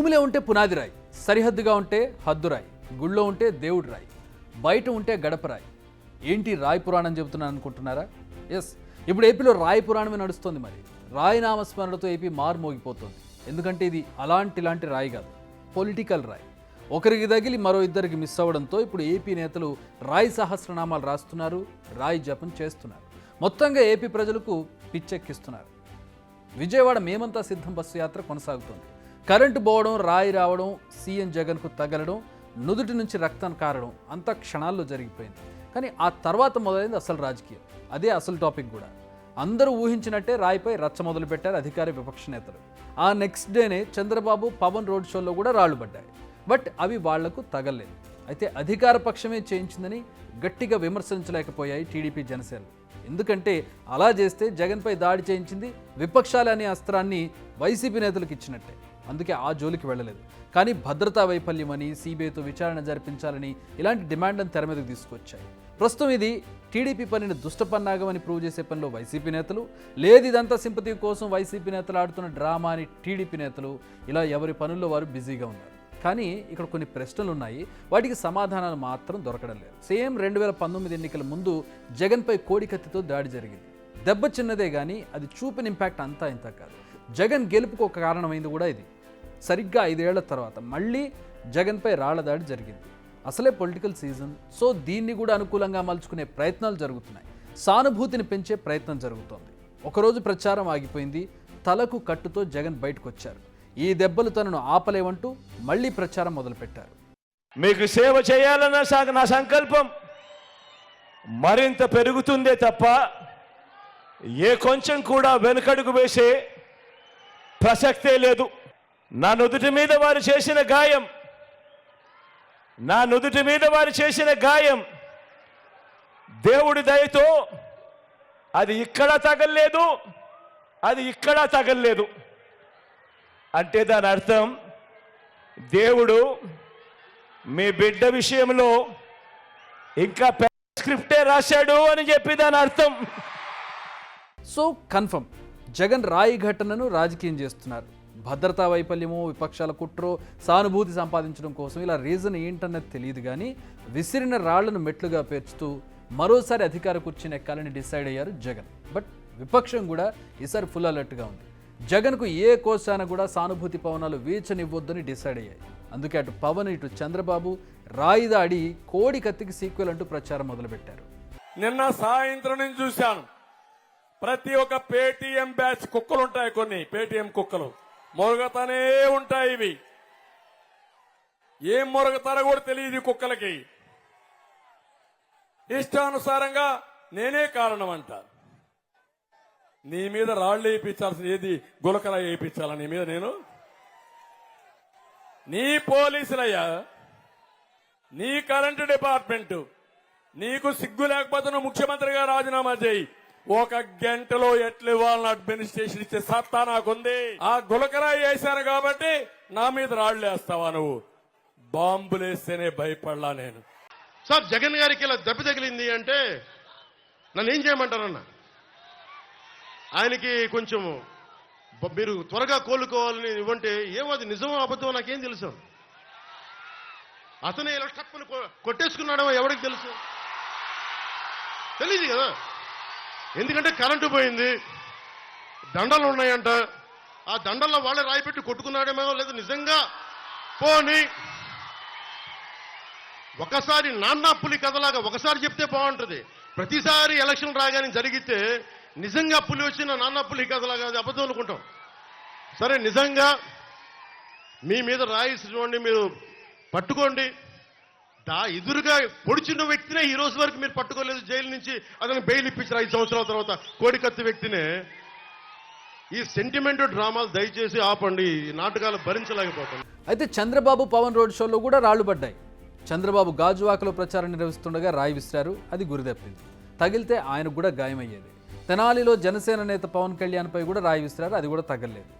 భూమిలో ఉంటే పునాది రాయి, సరిహద్దుగా ఉంటే హద్దురాయి, గుళ్ళో ఉంటే దేవుడి రాయి, బయట ఉంటే గడపరాయి. ఏంటి రాయి పురాణం చెబుతున్నాను అనుకుంటున్నారా? ఎస్, ఇప్పుడు ఏపీలో రాయి పురాణమే నడుస్తుంది. మరి రాయి నామస్మరణతో ఏపీ మారుమోగిపోతుంది. ఎందుకంటే ఇది ఇలాంటి రాయి కాదు, పొలిటికల్ రాయి. ఒకరికి తగిలి మరో ఇద్దరికి మిస్ అవ్వడంతో ఇప్పుడు ఏపీ నేతలు రాయి సహస్రనామాలు రాస్తున్నారు, రాయి జపం చేస్తున్నారు. మొత్తంగా ఏపీ ప్రజలకు పిచ్చెక్కిస్తున్నారు. విజయవాడ మేమంతా సిద్ధం బస్సు యాత్ర కొనసాగుతోంది. కరెంటు పోవడం, రాయి రావడం, సీఎం జగన్కు తగలడం, నుదుటి నుంచి రక్తం కారడం అంతా క్షణాల్లో జరిగిపోయింది. కానీ ఆ తర్వాత మొదలైంది అసలు రాజకీయం. అదే అసలు టాపిక్ కూడా. అందరూ ఊహించినట్టే రాయిపై రచ్చ మొదలుపెట్టారు అధికార విపక్ష నేతలు. ఆ నెక్స్ట్ డేనే చంద్రబాబు పవన్ రోడ్ షోలో కూడా రాళ్లు పడ్డాయి. బట్ అవి వాళ్లకు తగలేదు. అయితే అధికార పక్షమే చేయించిందని గట్టిగా విమర్శించలేకపోయాయి టీడీపీ, జనసేన. ఎందుకంటే అలా చేస్తే జగన్పై దాడి చేయించింది విపక్షాలు అనే అస్త్రాన్ని వైసీపీ నేతలకు ఇచ్చినట్టే. అందుకే ఆ జోలికి వెళ్ళలేదు. కానీ భద్రతా వైఫల్యమని, సిబిఐతో విచారణ జరిపించాలని ఇలాంటి డిమాండ్లను తెర మీదకు తీసుకొచ్చాయి. ప్రస్తుతం ఇది టీడీపీ పనిని దుష్టపన్నాగమని ప్రూవ్ చేసే పనిలో వైసీపీ నేతలు, లేదు ఇదంతా సింపతి కోసం వైసీపీ నేతలు ఆడుతున్న డ్రామా అని టీడీపీ నేతలు. ఇలా ఎవరి పనుల్లో వారు బిజీగా ఉన్నారు. కానీ ఇక్కడ కొన్ని ప్రశ్నలు ఉన్నాయి, వాటికి సమాధానాలు మాత్రం దొరకడం లేదు. సేమ్ 2019 ఎన్నికల ముందు జగన్పై కోడికత్తితో దాడి జరిగింది. దెబ్బ చిన్నదే కానీ అది చూపిన ఇంపాక్ట్ అంతా ఇంత కాదు. జగన్ గెలుపుకు ఒక కారణమైంది కూడా ఇది. సరిగ్గా 5 ఏళ్ల తర్వాత మళ్ళీ జగన్పై రాళ్ల దాడి జరిగింది. అసలే పొలిటికల్ సీజన్, సో దీన్ని కూడా అనుకూలంగా మలుచుకునే ప్రయత్నాలు జరుగుతున్నాయి. సానుభూతిని పెంచే ప్రయత్నం జరుగుతోంది. ఒకరోజు ప్రచారం ఆగిపోయింది. తలకు కట్టుతో జగన్ బయటకు వచ్చారు. ఈ దెబ్బలు తనను ఆపలేవంటూ మళ్ళీ ప్రచారం మొదలుపెట్టారు. మీకు సేవ చేయాలన్న నా సంకల్పం మరింత పెరుగుతుందే తప్ప ఏ కొంచెం కూడా వెనుకడుగు వేసే ప్రసక్తే లేదు. నా నుదుటి మీద వారు చేసిన గాయం దేవుడి దయతో అది ఇక్కడ తగల్లేదు. అంటే దాని అర్థం దేవుడు మీ బిడ్డ విషయంలో ఇంకా స్క్రిప్టే రాశాడు అని చెప్పి దాని అర్థం. సో కన్ఫర్మ్, జగన్ రాయి ఘటనను రాజకీయం చేస్తున్నారు. భద్రతా వైఫల్యమో, విపక్షాల కుట్రో, సానుభూతి సంపాదించడం కోసం, ఇలా రీజన్ ఏంటన్నది తెలియదు. కానీ విసిరిన రాళ్లను మెట్లుగా పేర్చుతూ మరోసారి అధికార కుర్చీని ఎక్కాలని డిసైడ్ అయ్యారు జగన్. బట్ విపక్షం కూడా ఈసారి ఫుల్ అలర్ట్గా ఉంది. జగన్కు ఏ కోశాన కూడా సానుభూతి పవనాలు వీచనివ్వొద్దని డిసైడ్ అయ్యాయి. అందుకే అటు పవన్, ఇటు చంద్రబాబు రాయి దాడి కోడి కత్తికి సీక్వెల్ అంటూ ప్రచారం మొదలుపెట్టారు. నిన్న సాయంత్రం నేను చూశాను, ప్రతి ఒక్క పేటీఎం బ్యాచ్ కుక్కలు ఉంటాయి, కొన్ని పేటీఎం కుక్కలు మొరగతానే ఉంటాయి. ఇవి ఏం మొరగతారో కూడా తెలియదు కుక్కలకి. ఇష్టానుసారంగా నేనే కారణం అంటారు. నీ మీద రాళ్లు వేయించాల్సిన ఏది గులకల వేయించాలా నీ మీద? నేను నీ పోలీసులయ్యా, నీ కరెంటు డిపార్ట్మెంటు, నీకు సిగ్గు లేకపోతే నువ్వు ముఖ్యమంత్రిగా రాజీనామా చేయి. 1 గంటలో ఎట్లు ఇవ్వాలని అడ్మినిస్ట్రేషన్ ఇచ్చే సత్తా నాకుంది. ఆ గులకరాయి వేశాను కాబట్టి నా మీద రాళ్లు వేస్తావా నువ్వు? బాంబులేస్తేనే భయపడలా నేను. సార్, జగన్ గారికి ఇలా దెబ్బ తగిలింది అంటే నన్ను ఏం చేయమంటారన్న? ఆయనకి కొంచెం మీరు త్వరగా కోలుకోవాలని ఇవ్వంటే ఏమో అది నిజమో అబద్ధమో నాకేం తెలుసు. అతనే ఇలా టక్కుని కొట్టేసుకున్నాడో ఎవరికి తెలుసు? తెలియదు కదా. ఎందుకంటే కరెంటు పోయింది, దండలు ఉన్నాయంట. ఆ దండల్లో వాళ్ళే రాయి పెట్టి కొట్టుకున్నాడేమో, లేదు నిజంగా పోని ఒకసారి నాన్న పులి కథలాగా ఒకసారి చెప్తే బాగుంటుంది. ప్రతిసారి ఎలక్షన్ రాగానే జరిగితే నిజంగా పులి వచ్చిన నాన్న పులి కథలాగా అది అబద్ధం అనుకుంటాం. సరే, నిజంగా మీ మీద రాయి చూడండి, మీరు పట్టుకోండి. ఎదురుగా పొడిచిన వ్యక్తినే ఈ రోజు వరకు మీరు పట్టుకోలేదు. జైలు నుంచి అతను బెయిల్ ఇప్పించారు 5 సంవత్సరాల తర్వాత. కోడికత్తి వ్యక్తినే. ఈ సెంటిమెంట్ డ్రామాలు దయచేసి ఆపండి. ఈ నాటకాలు భరించలేకపోతాం. అయితే చంద్రబాబు పవన్ రోడ్ షోలో కూడా రాళ్లు పడ్డాయి. చంద్రబాబు గాజువాకలో ప్రచారం నిర్వహిస్తుండగా రాయి విసిరారు. అది గురిదప్పింది. తగిలితే ఆయనకు కూడా గాయమయ్యేది. తెనాలిలో జనసేన నేత పవన్ కళ్యాణ్పై కూడా రాయి విసిరారు. అది కూడా తగలేదు.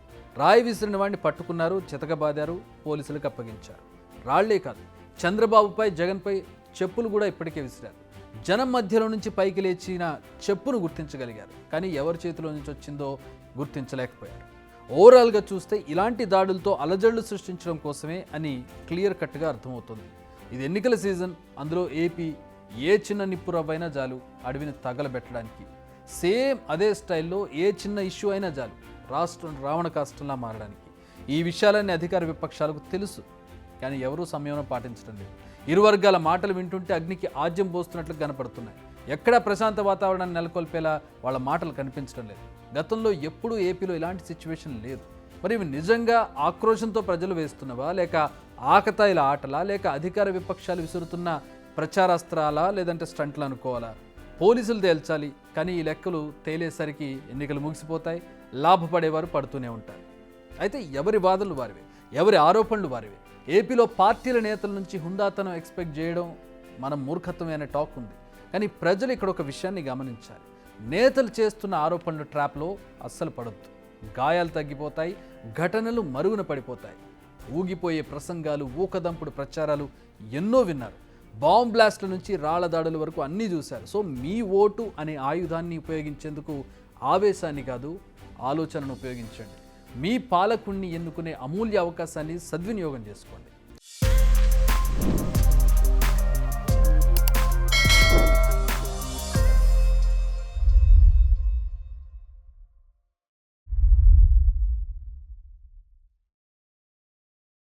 రాయి విసిరిన వాడిని పట్టుకున్నారు, చితకబాదారు, పోలీసులకు అప్పగించారు. రాళ్లే కాదు, చంద్రబాబుపై, జగన్పై చెప్పులు కూడా ఇప్పటికే విసిరారు. జనం మధ్యలో నుంచి పైకి లేచిన చెప్పును గుర్తించగలిగారు. కానీ ఎవరి చేతిలో నుంచి వచ్చిందో గుర్తించలేకపోయారు. ఓవరాల్గా చూస్తే ఇలాంటి దాడులతో అలజడులు సృష్టించడం కోసమే అని క్లియర్ కట్గా అర్థమవుతుంది. ఇది ఎన్నికల సీజన్, అందులో ఏపీ ఏ చిన్న నిప్పు రవ్వైనా చాలు అడవిని తగలబెట్టడానికి. సేమ్ అదే స్టైల్లో ఏ చిన్న ఇష్యూ అయినా చాలు రాష్ట్రం రావణ కాష్టంలా మారడానికి. ఈ విషయాలన్నీ అధికార విపక్షాలకు తెలుసు, కానీ ఎవరూ సంయమనం పాటించడం లేదు. ఇరు వర్గాల మాటలు వింటుంటే అగ్నికి ఆజ్యం పోస్తున్నట్లు కనపడుతున్నాయి. ఎక్కడా ప్రశాంత వాతావరణాన్ని నెలకొల్పేలా వాళ్ళ మాటలు కనిపించడం లేదు. గతంలో ఎప్పుడూ ఏపీలో ఇలాంటి సిచ్యువేషన్ లేదు. మరి ఇవి నిజంగా ఆక్రోశంతో ప్రజలు వేస్తున్నవా, లేక ఆకతాయిల ఆటలా, లేక అధికార విపక్షాలు విసురుతున్న ప్రచారాస్త్రాలా, లేదంటే స్టంట్లు అనుకోవాలా? పోలీసులు తేల్చాలి. కానీ ఈ లెక్కలు తేలేసరికి ఎన్నికలు ముగిసిపోతాయి, లాభపడేవారు పడుతూనే ఉంటారు. అయితే ఎవరి వాదనలు వారివే, ఎవరి ఆరోపణలు వారివే. ఏపీలో పార్టీల నేతల నుంచి హుందాతనం ఎక్స్పెక్ట్ చేయడం మనం మూర్ఖత్వమే అనే టాక్ ఉంది. కానీ ప్రజలు ఇక్కడ ఒక విషయాన్ని గమనించాలి. నేతలు చేస్తున్న ఆరోపణలు ట్రాప్లో అస్సలు పడొద్దు. గాయాలు తగ్గిపోతాయి, ఘటనలు మరుగున పడిపోతాయి. ఊగిపోయే ప్రసంగాలు, ఊకదంపుడు ప్రచారాలు ఎన్నో విన్నారు. బాంబ్ బ్లాస్ట్ల నుంచి రాళ్ల దాడుల వరకు అన్నీ చూశారు. సో మీ ఓటు అనే ఆయుధాన్ని ఉపయోగించేందుకు ఆవేశాన్ని కాదు, ఆలోచనను ఉపయోగించండి. మీ పాలకుణ్ణి ఎన్నుకునే అమూల్య అవకాశాన్ని సద్వినియోగం చేసుకోండి.